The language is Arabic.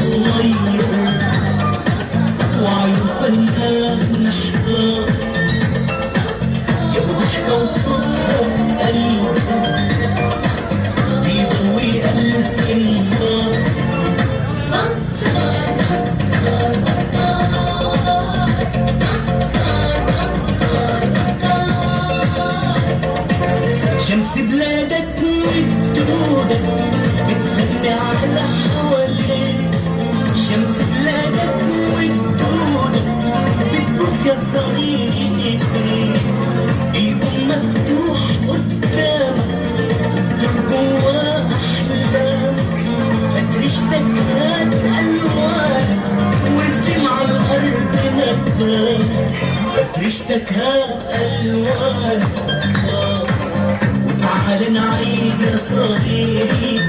صغير وعيون فنان نحضر يا ضحكة وصدفة في قلبه بيضوي ألف نهار. شمس بلادك ودودك بتسمي على حواليك، شمس بلادك ودودك بتبوس يا صغيري الكون مفتوح قدامك دور جوا أحلامك، هات ريشتك هات ألوانك وارسم على الأرض مكانك، هات ريشتك هات ألوانك تعال نعيد يا صغيري